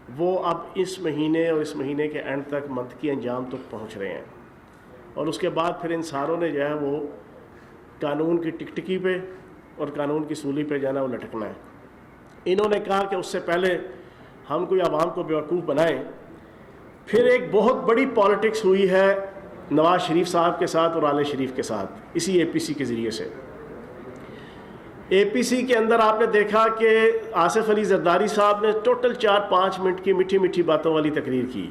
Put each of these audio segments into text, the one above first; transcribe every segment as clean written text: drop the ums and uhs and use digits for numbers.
وہ اب اس مہینے اور اس مہینے کے اینڈ تک منطقی انجام تک پہنچ رہے ہیں، اور اس کے بعد پھر ان ساروں نے جو ہے وہ قانون کی ٹکٹکی پہ اور قانون کی سولی پہ جانا وہ لٹکنا ہے۔ انہوں نے کہا کہ اس سے پہلے ہم کوئی عوام کو بیوقوف بنائیں۔ پھر ایک بہت بڑی پالیٹکس ہوئی ہے نواز شریف صاحب کے ساتھ اور آل شریف کے ساتھ، اسی اے پی سی کے ذریعے سے۔ اے پی سی کے اندر آپ نے دیکھا کہ آصف علی زرداری صاحب نے ٹوٹل 4-5 منٹ کی میٹھی میٹھی باتوں والی تقریر کی۔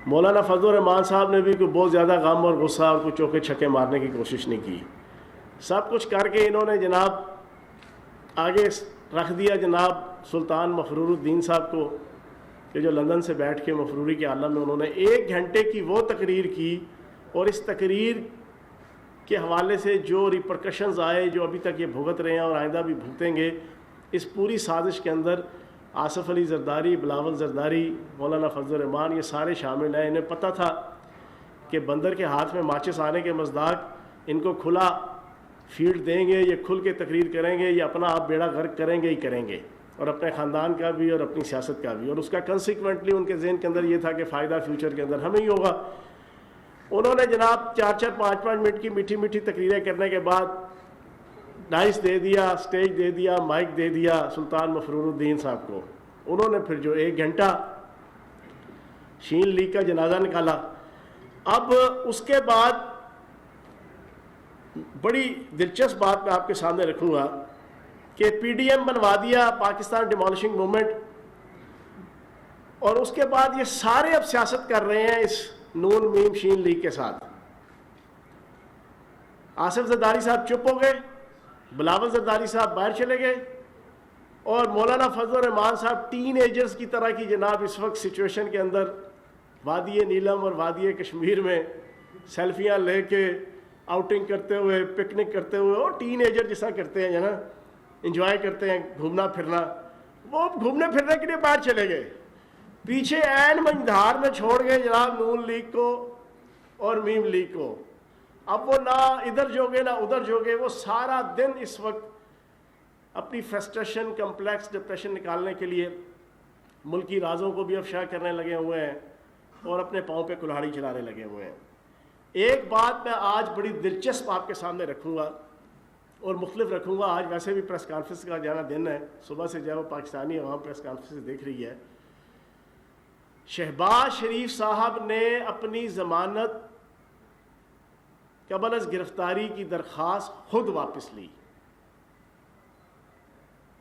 مولانا فضل الرحمان صاحب نے بھی کوئی بہت زیادہ غم اور غصہ اور کوئی چوکے چھکے مارنے کی کوشش نہیں کی۔ سب کچھ کر کے انہوں نے جناب آگے رکھ دیا جناب سلطان مفرور الدین صاحب کو، کہ جو لندن سے بیٹھ کے مفروری کے عالم میں انہوں نے 1 گھنٹے کی وہ تقریر کی، اور اس تقریر کے حوالے سے جو ریپرکشنز آئے، جو ابھی تک یہ بھگت رہے ہیں اور آئندہ بھی بھگتیں گے، اس پوری سازش کے اندر آصف علی زرداری، بلاول زرداری، مولانا فضل الرحمان یہ سارے شامل ہیں۔ انہیں پتہ تھا کہ بندر کے ہاتھ میں ماچس آنے کے مصداق ان کو کھلا فیلڈ دیں گے، یہ کھل کے تقریر کریں گے، یہ اپنا آپ بیڑا غرق کریں گے ہی کریں گے، اور اپنے خاندان کا بھی اور اپنی سیاست کا بھی، اور اس کا کنسیکوینٹلی ان کے ذہن کے اندر یہ تھا کہ فائدہ فیوچر کے اندر ہمیں ہی ہوگا۔ انہوں نے جناب 4-4 5-5 منٹ کی میٹھی میٹھی تقریریں کرنے کے بعد ڈائس دے دیا، سٹیج دے دیا، مائک دے دیا سلطان مفرور الدین صاحب کو۔ انہوں نے پھر جو 1 گھنٹہ شین لیگ کا جنازہ نکالا۔ اب اس کے بعد بڑی دلچسپ بات میں آپ کے سامنے رکھوں گا کہ پی ڈی ایم بنوا دیا پاکستان ڈیمولشنگ موومنٹ، اور اس کے بعد یہ سارے اب سیاست کر رہے ہیں اس نون میم شین لیگ کے ساتھ۔ آصف زرداری صاحب چپ ہو گئے، بلاول زرداری صاحب باہر چلے گئے، اور مولانا فضل الرحمان صاحب ٹین ایجرز کی طرح کی جناب اس وقت سچویشن کے اندر وادی نیلم اور وادی کشمیر میں سیلفیاں لے کے آؤٹنگ کرتے ہوئے، پکنک کرتے ہوئے، اور ٹین ایجر جیسا کرتے ہیں نا، انجوائے کرتے ہیں گھومنا پھرنا، وہ گھومنے پھرنے کے لیے باہر چلے گئے، پیچھے عین منجھار میں چھوڑ گئے جناب نون لیگ کو اور میم لیگ کو۔ اب وہ نہ ادھر جوگے نہ ادھر جوگے، وہ سارا دن اس وقت اپنی فرسٹریشن، کمپلیکس، ڈپریشن نکالنے کے لیے ملکی رازوں کو بھی افشا کرنے لگے ہوئے ہیں اور اپنے پاؤں پہ کلہاڑی چلانے لگے ہوئے ہیں۔ ایک بات میں آج بڑی دلچسپ آپ کے سامنے رکھوں گا اور مختلف رکھوں گا۔ آج ویسے بھی پریس کانفرنس کا جانا دن ہے، صبح سے جو پاکستانی عوام پریس کانفرنس دیکھ رہی ہے۔ شہباز شریف صاحب نے اپنی ضمانت قبل از گرفتاری کی درخواست خود واپس لی،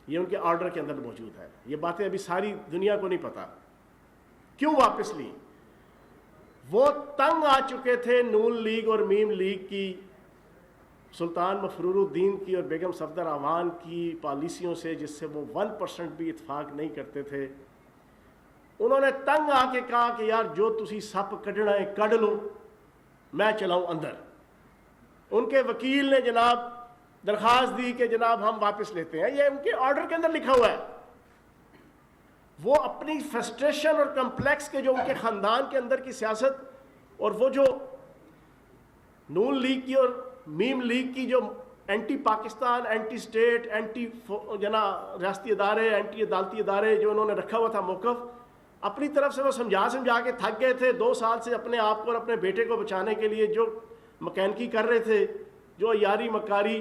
یہ ان کے آرڈر کے اندر موجود ہے۔ یہ باتیں ابھی ساری دنیا کو نہیں پتا کیوں واپس لی۔ وہ تنگ آ چکے تھے نون لیگ اور میم لیگ کی، سلطان مفرور الدین کی اور بیگم صفدر اعوان کی پالیسیوں سے، جس سے وہ 1% بھی اتفاق نہیں کرتے تھے۔ انہوں نے تنگ آ کے کہا کہ یار جو تسی سپ کڈنا ہے کڈ لو، میں چلاؤں اندر۔ ان کے وکیل نے جناب درخواست دی کہ جناب ہم واپس لیتے ہیں، یہ ان کے آرڈر کے اندر لکھا ہوا ہے۔ وہ اپنی فرسٹریشن اور کمپلیکس کے جو ان کے خاندان کے اندر کی سیاست، اور وہ جو نون لیگ کی اور میم لیگ کی جو anti Pakistan, anti state, anti ریاستی ادارے، اینٹی عدالتی ادارے جو انہوں نے رکھا ہوا تھا موقف، اپنی طرف سے وہ سمجھا کے تھک گئے تھے۔ 2 سال سے اپنے آپ کو اور اپنے بیٹے کو بچانے کے لیے جو مکینکی کر رہے تھے، جو یاری مکاری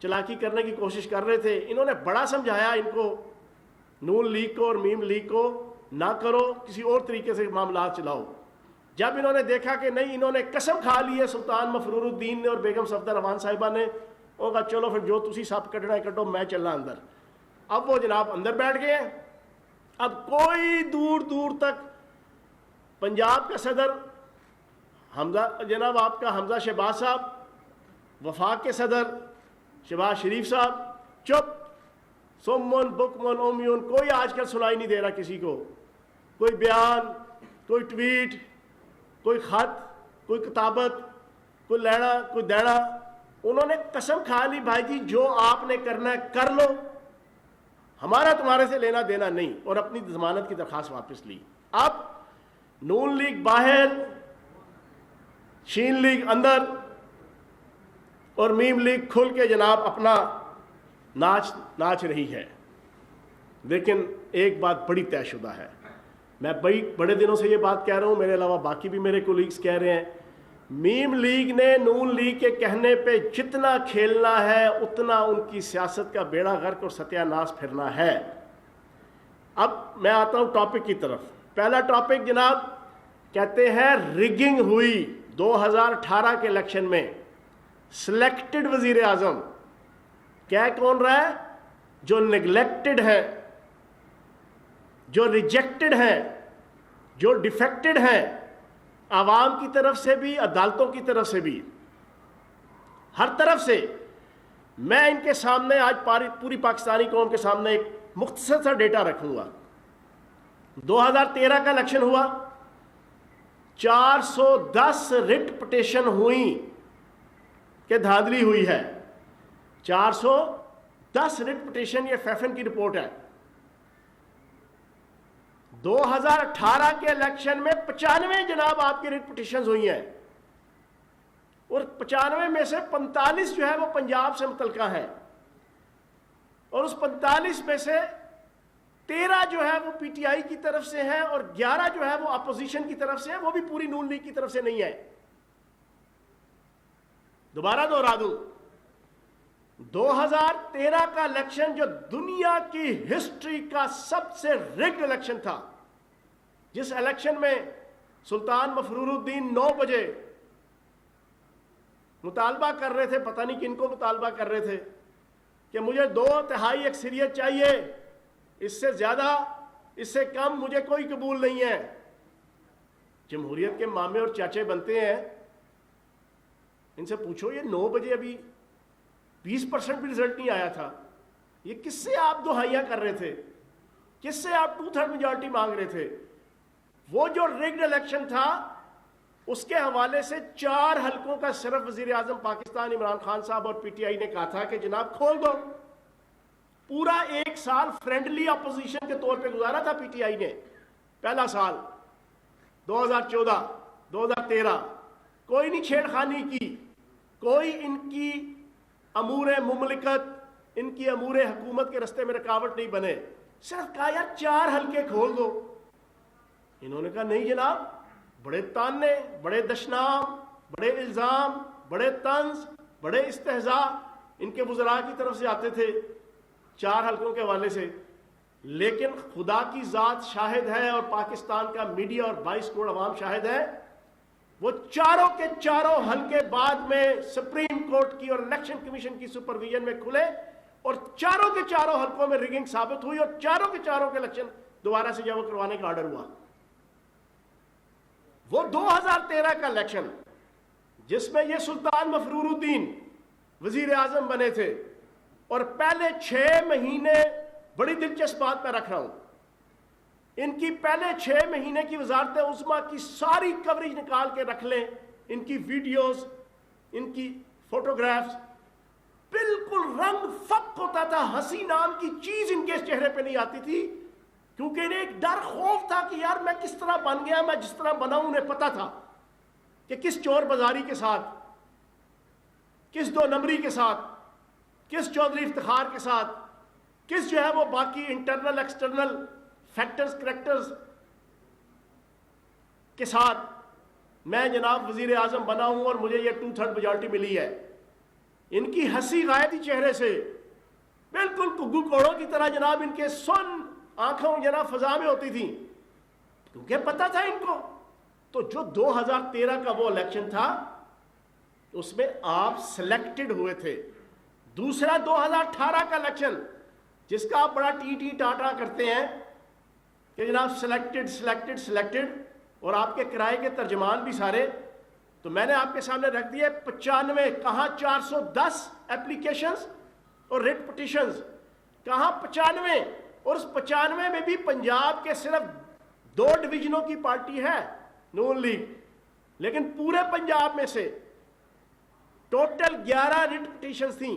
چلاکی کرنے کی کوشش کر رہے تھے، انہوں نے بڑا سمجھایا ان کو، نون لیگ کو اور میم لیگ کو، نہ کرو، کسی اور طریقے سے معاملات چلاؤ۔ جب انہوں نے دیکھا کہ نہیں، انہوں نے قسم کھا لی ہے سلطان مفرور الدین نے اور بیگم صفدر اعوان صاحبہ نے، وہ کہا چلو پھر جو تسی سپ کٹنا ہے کٹو، میں چلنا اندر۔ اب وہ جناب اندر بیٹھ گئے ہیں۔ اب کوئی دور دور تک پنجاب کا صدر حمزہ جناب آپ کا حمزہ شہباز صاحب، وفاق کے صدر شہباز شریف صاحب چپ، سمن بکمن اومیون، کوئی آج کل سنائی نہیں دے رہا کسی کو، کوئی بیان، کوئی ٹویٹ، کوئی خط، کوئی کتابت، کوئی لینا کوئی دینا۔ انہوں نے قسم کھا لی بھائی جی جو آپ نے کرنا ہے کر لو، ہمارا تمہارے سے لینا دینا نہیں، اور اپنی ضمانت کی درخواست واپس لی۔ اب نون لیگ باہر، شین لیگ اندر، اور میم لیگ کھل کے جناب اپنا ناچ رہی ہے۔ لیکن ایک بات بڑی طے شدہ ہے، میں بڑے دنوں سے یہ بات کہہ رہا ہوں, میرے علاوہ باقی بھی میرے کولیگز کہہ رہے ہیں, میم لیگ نے نون لیگ کے کہنے پہ جتنا کھیلنا ہے اتنا ان کی سیاست کا بیڑا غرق اور ستیہ ناش پھرنا ہے. اب میں آتا ہوں ٹاپک کی طرف. پہلا ٹاپک جناب کہتے ہیں ریگنگ ہوئی 2018 کے الیکشن میں. سلیکٹڈ وزیر اعظم کیا کون رہا ہے؟ جو نگلیکٹڈ ہے, جو ریجیکٹڈ ہیں, جو ڈیفیکٹڈ ہیں, عوام کی طرف سے بھی, عدالتوں کی طرف سے بھی, ہر طرف سے. میں ان کے سامنے آج پوری پاکستانی قوم کے سامنے ایک مختصر سا ڈیٹا رکھوں گا. 2013 کا الیکشن ہوا, 410 رٹ پٹیشن ہوئی کہ دھاندلی ہوئی ہے. 410 رٹ پٹیشن, یہ فیفن کی رپورٹ ہے. 2018 کے الیکشن میں 95 جناب آپ کی ریٹ پٹیشنز ہوئی ہیں, اور 95 میں سے 45 جو ہے وہ پنجاب سے متعلقہ ہیں, اور اس 45 میں سے 13 جو ہے وہ پی ٹی آئی کی طرف سے ہیں, اور 11 جو ہے وہ اپوزیشن کی طرف سے ہیں, وہ بھی پوری نون لیگ کی طرف سے نہیں ہے. دوبارہ دوہرا دوں, 2013 کا الیکشن جو دنیا کی ہسٹری کا سب سے ریگڈ الیکشن تھا, جس الیکشن میں سلطان مفرور الدین 9 بجے مطالبہ کر رہے تھے, پتہ نہیں کن کو مطالبہ کر رہے تھے, کہ مجھے 2/3 اکثریت چاہیے, اس سے زیادہ, اس سے کم مجھے کوئی قبول نہیں ہے. جمہوریت کے مامے اور چاچے بنتے ہیں, ان سے پوچھو یہ 9 بجے ابھی 20% بھی رزلٹ نہیں آیا تھا, یہ کس سے آپ دہائیاں کر رہے تھے, کس سے آپ 2/3 میجارٹی مانگ رہے تھے. وہ جو ریگڈ الیکشن تھا اس کے حوالے سے 4 حلقوں کا صرف وزیر اعظم پاکستان عمران خان صاحب اور پی ٹی آئی نے کہا تھا کہ جناب کھول دو. پورا 1 سال فرینڈلی اپوزیشن کے طور پہ گزارا تھا پی ٹی آئی نے. پہلا سال 2014 2013 کوئی نہیں چھیڑ خانی کی, کوئی ان کی امور مملکت, ان کی امور حکومت کے رستے میں رکاوٹ نہیں بنے. صرف کہا یار 4 حلقے کھول دو. انہوں نے کہا نہیں جناب, بڑے تانے, بڑے دشنام, بڑے الزام, بڑے طنز, بڑے استہزاء ان کے وزراء کی طرف سے آتے تھے 4 حلقوں کے حوالے سے. لیکن خدا کی ذات شاہد ہے, اور پاکستان کا میڈیا اور 22 کروڑ عوام شاہد ہے, وہ چاروں کے چاروں حلقے بعد میں سپریم کورٹ کی اور الیکشن کمیشن کی سپرویژن میں کھلے, اور چاروں کے چاروں حلقوں میں ریگنگ ثابت ہوئی, اور چاروں کے چاروں کے الیکشن دوبارہ سے جب کروانے کا آرڈر ہوا. وہ 2013 کا الیکشن جس میں یہ سلطان مفرور الدین وزیر اعظم بنے تھے, اور پہلے 6 مہینے, بڑی دلچسپ بات میں رکھ رہا ہوں, ان کی پہلے 6 مہینے کی وزارت عظمیٰ کی ساری کوریج نکال کے رکھ لیں, ان کی ویڈیوز, ان کی فوٹوگرافز, بالکل رنگ فک ہوتا تھا, ہنسی نام کی چیز ان کے چہرے پہ نہیں آتی تھی, کیونکہ انہیں ایک ڈر خوف تھا کہ یار میں کس طرح بن گیا, میں جس طرح بنا ہوں. انہیں پتا تھا کہ کس چور بازاری کے ساتھ, کس 2 نمبری کے ساتھ, کس چودھری افتخار کے ساتھ, کس جو ہے وہ باقی انٹرنل ایکسٹرنل فیکٹرز کریکٹرز کے ساتھ میں جناب وزیر اعظم بنا ہوں اور مجھے یہ 2/3 میجارٹی ملی ہے. ان کی ہنسی غائب تھی چہرے سے, بالکل گگو کوڑوں کی طرح جناب ان کے سن آنکھوں جناب فضا میں ہوتی تھی, کیونکہ پتا تھا ان کو. تو جو 2013 کا وہ الیکشن تھا اس میں آپ سلیکٹڈ ہوئے تھے. دوسرا 2018 کا الیکشن جس کا آپ بڑا ٹی ٹاٹا کرتے ہیں کہ جناب سلیکٹڈ سلیکٹڈ سلیکٹڈ, اور آپ کے کرائے کے ترجمان بھی سارے, تو میں نے آپ کے سامنے رکھ دیا 95, کہاں 410 اپلیکیشنز اور ریٹ پٹیشنز, کہاں 95, اور اس 95 میں بھی پنجاب کے صرف 2 ڈویژنوں کی پارٹی ہے نون لیگ, لیکن پورے پنجاب میں سے ٹوٹل 11 ریٹ پٹیشنز تھیں.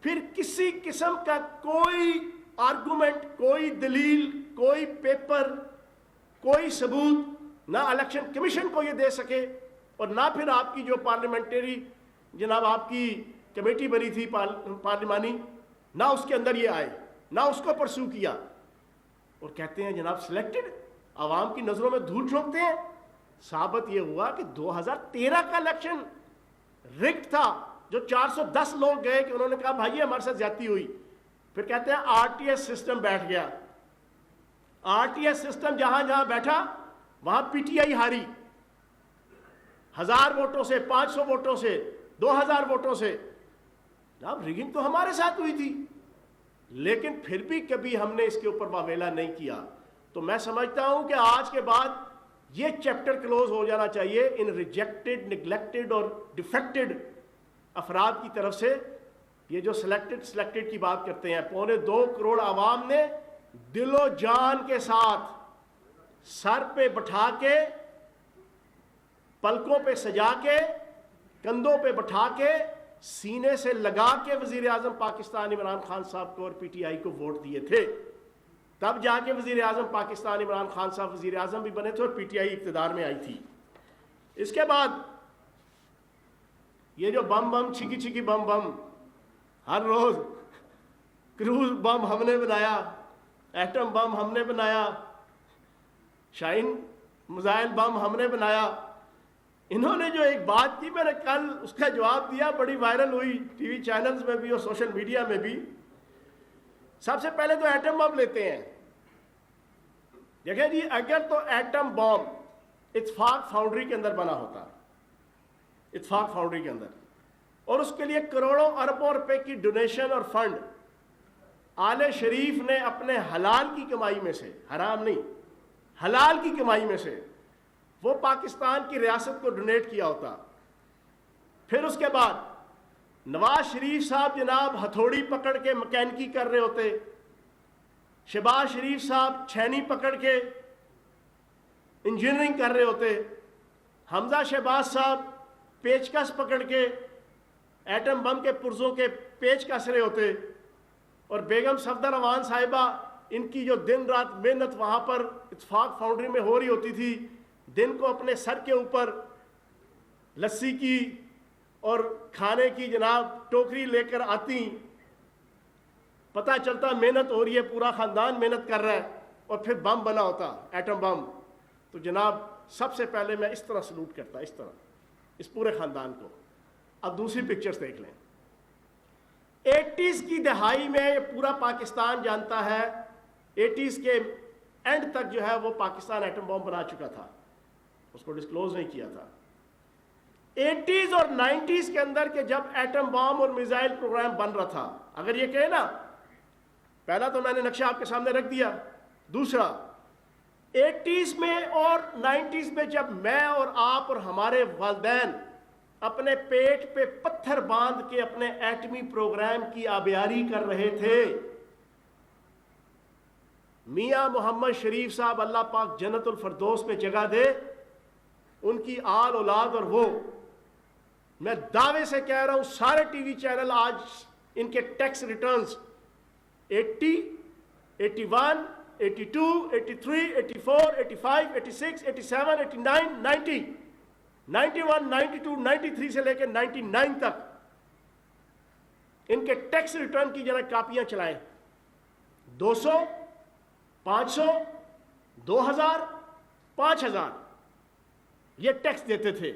پھر کسی قسم کا کوئی آرگومنٹ, کوئی دلیل, کوئی پیپر, کوئی ثبوت نہ الیکشن کمیشن کو یہ دے سکے, اور نہ پھر آپ کی جو پارلیمنٹری جناب آپ کی کمیٹی بنی تھی پارلیمانی, نہ اس کے اندر یہ آئے, نہ اس کو پرسو کیا, اور کہتے ہیں جناب سلیکٹڈ. عوام کی نظروں میں دھول جھونکتے ہیں. ثابت یہ ہوا کہ 2013 کا الیکشن رگڈ تھا. جو 410 لوگ گئے کہ انہوں نے کہا بھائی ہمارے ساتھ زیادتی ہوئی. پھر کہتے ہیں آر ٹی ایس سسٹم بیٹھ گیا. آر ٹی ایس سسٹم جہاں جہاں بیٹھا وہاں پی ٹی آئی ہاری. 1000 ووٹوں سے، 500 ووٹوں سے، 2000 ووٹوں سے. جناب ریگنگ تو ہمارے ساتھ ہوئی تھی، لیکن پھر بھی کبھی ہم نے اس کے اوپر واویلا نہیں کیا. تو میں سمجھتا ہوں کہ آج کے بعد یہ چیپٹر کلوز ہو جانا چاہیے ان ریجیکٹڈ، نگلیکٹڈ اور ڈیفیکٹڈ افراد کی طرف سے. یہ جو سلیکٹڈ کی بات کرتے ہیں، 2.25 کروڑ عوام نے دل و جان کے ساتھ سر پہ بٹھا کے، پلکوں پہ سجا کے، کندھوں پہ بٹھا کے، سینے سے لگا کے وزیر اعظم پاکستان عمران خان صاحب کو اور پی ٹی آئی کو ووٹ دیے تھے. تب جا کے وزیر اعظم پاکستان عمران خان صاحب وزیر اعظم بھی بنے تھے اور پی ٹی آئی اقتدار میں آئی تھی. اس کے بعد یہ جو بم بم چھکی چھکی بم بم، ہر روز کروز بم ہم نے بنایا، ایٹم بم ہم نے بنایا، شاہین میزائل بم ہم نے بنایا. انہوں نے جو ایک بات کی، میں نے کل اس کا جواب دیا، بڑی وائرل ہوئی ٹی وی چینلز میں بھی اور سوشل میڈیا میں بھی. سب سے پہلے تو ایٹم بم لیتے ہیں. دیکھیں جی، اگر تو ایٹم بم اتفاق فاؤنڈری کے اندر بنا ہوتا، اتفاق فاؤنڈری کے اندر، اور اس کے لیے کروڑوں اربوں روپے کی ڈونیشن اور فنڈ آل شریف نے اپنے حلال کی کمائی میں سے، حرام نہیں، حلال کی کمائی میں سے وہ پاکستان کی ریاست کو ڈونیٹ کیا ہوتا. پھر اس کے بعد نواز شریف صاحب جناب ہتھوڑی پکڑ کے مکینکی کر رہے ہوتے، شہباز شریف صاحب چھینی پکڑ کے انجینئرنگ کر رہے ہوتے، حمزہ شہباز صاحب پیچکس پکڑ کے ایٹم بم کے پرزوں کے پیچ کس رہے ہوتے، اور بیگم صفدر امان صاحبہ ان کی جو دن رات محنت وہاں پر اتفاق فاؤنڈری میں ہو رہی ہوتی تھی، دن کو اپنے سر کے اوپر لسی کی اور کھانے کی جناب ٹوکری لے کر آتی. پتہ چلتا محنت ہو رہی ہے، پورا خاندان محنت کر رہا ہے، اور پھر بم بنا ہوتا، ایٹم بم. تو جناب سب سے پہلے میں اس طرح سلوٹ کرتا، اس طرح اس پورے خاندان کو. اب دوسری پکچرز دیکھ لیں. 80s کی دہائی میں یہ پورا پاکستان جانتا ہے، 80s کے اینڈ تک جو ہے وہ پاکستان ایٹم بم بنا چکا تھا، اس کو ڈسکلوز نہیں کیا تھا. 80s اور 90s کے اندر کہ جب ایٹم بم اور میزائل پروگرام بن رہا تھا، اگر یہ کہے نا، پہلا تو میں نے نقشہ آپ کے سامنے رکھ دیا. دوسرا، 80s میں اور 90s میں جب میں اور آپ اور ہمارے والدین اپنے پیٹ پہ پتھر باندھ کے اپنے ایٹمی پروگرام کی آبیاری کر رہے تھے، میاں محمد شریف صاحب اللہ پاک جنت الفردوس میں جگہ دے، ان کی آل اولاد اور وہ، میں دعوے سے کہہ رہا ہوں سارے ٹی وی چینل آج ان کے ٹیکس ریٹرنز 80، 81، 82، 83، 84، 85، 86، 87، 89، 90، 91، 92، 93 سے لے کے 99 تک ان کے ٹیکس ریٹرن کی ذرا کاپیاں چلائیں. 200، 500، 2000، 5000 یہ ٹیکس دیتے تھے،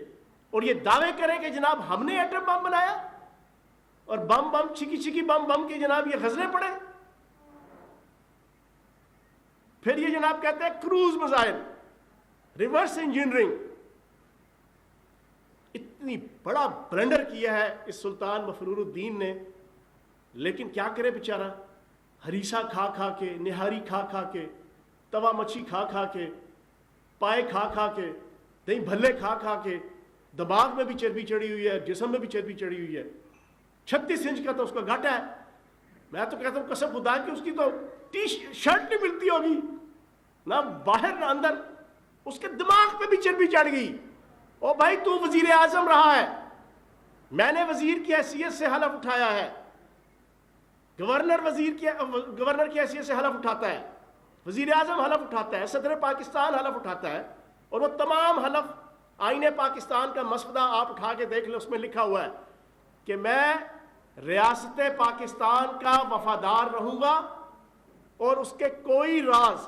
اور یہ دعوے کریں کہ جناب ہم نے ایٹم بم بنایا، اور بم بم چھکی چھکی بم بم کی جناب یہ غزلیں پڑے. پھر یہ جناب کہتے ہیں کروز میزائل، ریورس انجینئرنگ. اتنی بڑا بلنڈر کیا ہے اس سلطان مفرور الدین نے، لیکن کیا کرے بیچارہ، ہریسا کھا کھا کے، نہاری کھا کھا کے، توا مچھی کھا کھا کے، پائے کھا کھا کے، دہی بھلے کھا کھا کے، دماغ میں بھی چربی چڑھی ہوئی ہے، جسم میں بھی چربی چڑھی ہوئی ہے. 36 انچ کا تو اس کا گھاٹا ہے. میں تو کہتا ہوں قسم خدا کی اس کی تو ٹی شرٹ نہیں ملتی ہوگی، نہ باہر نہ اندر. اس کے دماغ پہ بھی چربی چڑھ گئی. او بھائی تو وزیر اعظم رہا ہے، میں نے وزیر کی حیثیت سے حلف اٹھایا ہے، گورنر کی حیثیت سے حلف اٹھاتا ہے، وزیر اعظم حلف اٹھاتا ہے، صدر پاکستان حلف اٹھاتا ہے، اور وہ تمام حلف آئین پاکستان کا مسودہ آپ اٹھا کے دیکھ لیں، اس میں لکھا ہوا ہے کہ میں ریاست پاکستان کا وفادار رہوں گا، اور اس کے کوئی راز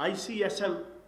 ICSM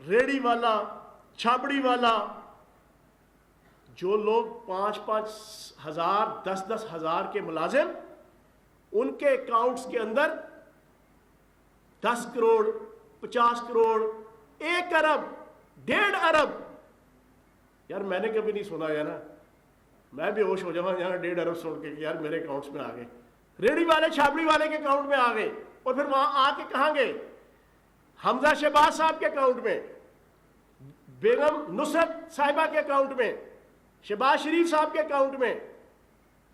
ریڑی والا, چھابڑی والا, جو لوگ 5,000 10,000 کے ملازم, ان کے اکاؤنٹس کے اندر 10 کروڑ 50 کروڑ 1 ارب 1.5 ارب. یار میں نے کبھی نہیں سنا ہے نا, میں بھی ہوش ہو جاؤں یار 1.5 ارب سن کے کہ یار میرے اکاؤنٹس میں آ گئے, ریڑی والے چھابڑی والے کے اکاؤنٹ میں آ گئے, اور پھر وہاں آ کے کہاں گئے؟ حمزہ شہباز صاحب کے اکاؤنٹ میں, بیگم نصرت صاحبہ کے اکاؤنٹ میں, شہباز شریف صاحب کے اکاؤنٹ میں,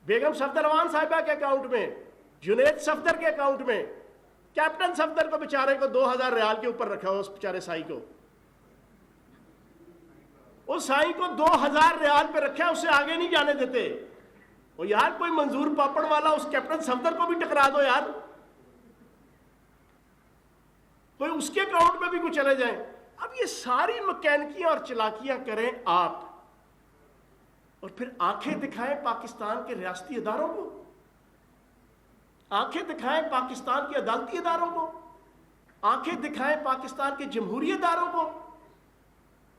بیگم صفدروان صاحبہ کے اکاؤنٹ میں, جنید صفدر کے اکاؤنٹ میں. کیپٹن صفدر کو بیچارے کو 2,000 ریال کے اوپر رکھا ہوا, اس بیچارے سائی کو, اس سائی کو 2,000 ریال پہ رکھا, اسے آگے نہیں جانے دیتے. اور یار کوئی منظور پاپڑ والا اس کیپٹن صفدر کو بھی ٹکرا دو یار, کوئی اس کے اکاؤنٹ میں بھی کوئی چلے جائیں. اب یہ ساری مکینکیاں اور چلاکیاں کریں آپ, اور پھر آنکھیں دکھائیں پاکستان کے ریاستی اداروں کو, آنکھیں دکھائیں پاکستان کے عدالتی اداروں کو, آنکھیں دکھائیں پاکستان کے جمہوری اداروں کو,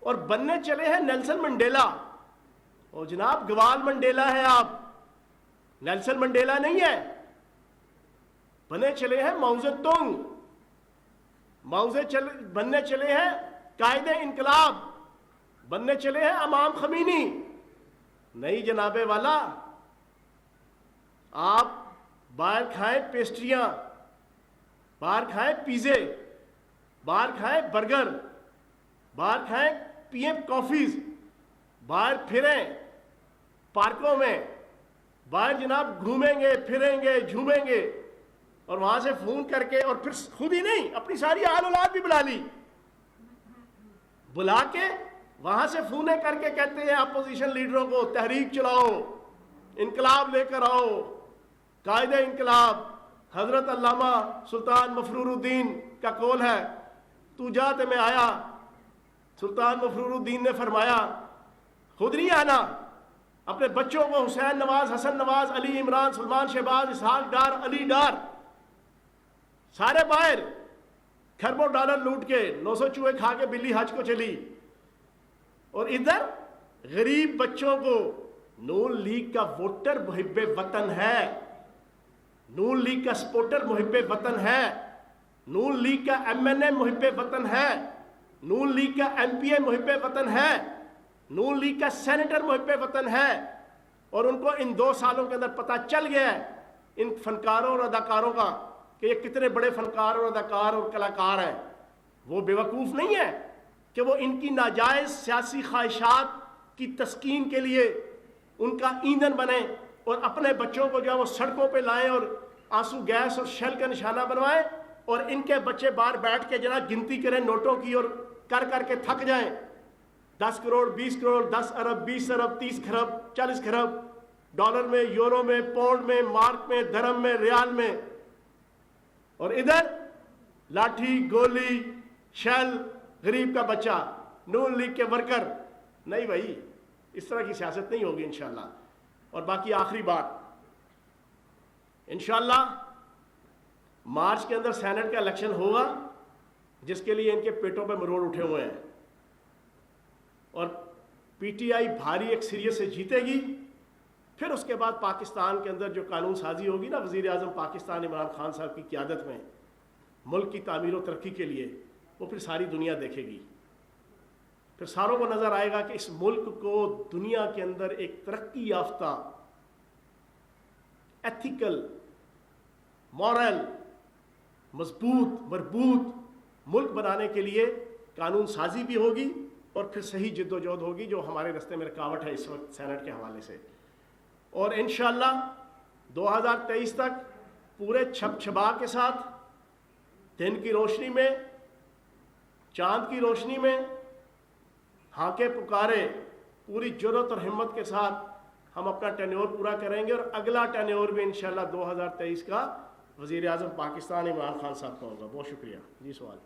اور بننے چلے ہیں نیلسن منڈیلا. اور جناب گوال منڈیلا ہے آپ, نیلسن منڈیلا نہیں ہے. بننے چلے ہیں ماؤ زیڈونگ, بننے چلے ہیں قائد انقلاب, بننے چلے ہیں امام خمینی. نہیں جناب والا, آپ باہر کھائیں پیسٹریاں, باہر کھائیں پیزے, باہر کھائیں برگر, باہر کھائیں پیم کافیز, باہر پھریں پارکوں میں, باہر جناب گھومیں گے پھریں گے جھومیں گے, اور وہاں سے فون کر کے, اور پھر خود ہی نہیں اپنی ساری آل اولاد بھی بلا لی, بلا کے وہاں سے فونے کر کے کہتے ہیں اپوزیشن لیڈروں کو تحریک چلاؤ, انقلاب لے کر آؤ, قائد انقلاب حضرت علامہ سلطان مفرور الدین کا قول ہے, تو جا تے میں آیا. سلطان مفرور الدین نے فرمایا خود نہیں آنا, اپنے بچوں کو حسین نواز, حسن نواز, علی عمران, سلمان شہباز, اسحاق ڈار, علی ڈار, سارے باہر کھربوں ڈالر لوٹ کے 900 چوہے کھا کے بلی حج کو چلی. اور ادھر غریب بچوں کو نون لیگ کا ووٹر محب وطن ہے, نون لیگ کا سپورٹر محب وطن ہے, نون لیگ کا ایم این اے محب وطن ہے, نون لیگ کا ایم پی اے محب وطن ہے, نون لیگ کا سینیٹر محب وطن ہے. اور ان کو ان 2 سالوں کے اندر پتہ چل گیا ہے ان فنکاروں اور اداکاروں کا کہ یہ کتنے بڑے فنکار اور اداکار اور کلاکار ہیں. وہ بیوقوف نہیں ہے کہ وہ ان کی ناجائز سیاسی خواہشات کی تسکین کے لیے ان کا ایندھن بنیں, اور اپنے بچوں کو جو ہے وہ سڑکوں پہ لائیں اور آنسو گیس اور شیل کا نشانہ بنوائیں, اور ان کے بچے باہر بیٹھ کے جناب گنتی کریں نوٹوں کی اور کر کر کے تھک جائیں. 10 کروڑ 20 کروڑ 10 ارب 20 ارب 30 خرب 40 خرب ڈالر میں, یورو میں, پاؤنڈ میں, مارک میں, درہم میں, ریال میں, اور ادھر لاٹھی گولی شیل غریب کا بچہ, نون لیگ کے ورکر. نہیں بھائی, اس طرح کی سیاست نہیں ہوگی انشاءاللہ. اور باقی آخری بات, انشاءاللہ مارچ کے اندر سینٹ کا الیکشن ہوگا, جس کے لیے ان کے پیٹوں پہ مروڑ اٹھے ہوئے ہیں, اور پی ٹی آئی بھاری اکثریت سے جیتے گی. پھر اس کے بعد پاکستان کے اندر جو قانون سازی ہوگی نا وزیر اعظم پاکستان عمران خان صاحب کی قیادت میں ملک کی تعمیر و ترقی کے لیے, وہ پھر ساری دنیا دیکھے گی. پھر ساروں کو نظر آئے گا کہ اس ملک کو دنیا کے اندر ایک ترقی یافتہ, ایتھیکل, مورل, مضبوط مربوط ملک بنانے کے لیے قانون سازی بھی ہوگی, اور پھر صحیح جد و جہد ہوگی جو ہمارے راستے میں رکاوٹ ہے اس وقت سینٹ کے حوالے سے. اور انشاءاللہ 2023 تک پورے چھپ چھپا کے ساتھ, دن کی روشنی میں, چاند کی روشنی میں, ہانکے پکارے, پوری جرأت اور ہمت کے ساتھ ہم اپنا ٹینیور پورا کریں گے, اور اگلا ٹینیور بھی انشاءاللہ 2023 کا وزیر اعظم پاکستان عمران خان صاحب کا ہوگا. بہت شکریہ. جی سوال.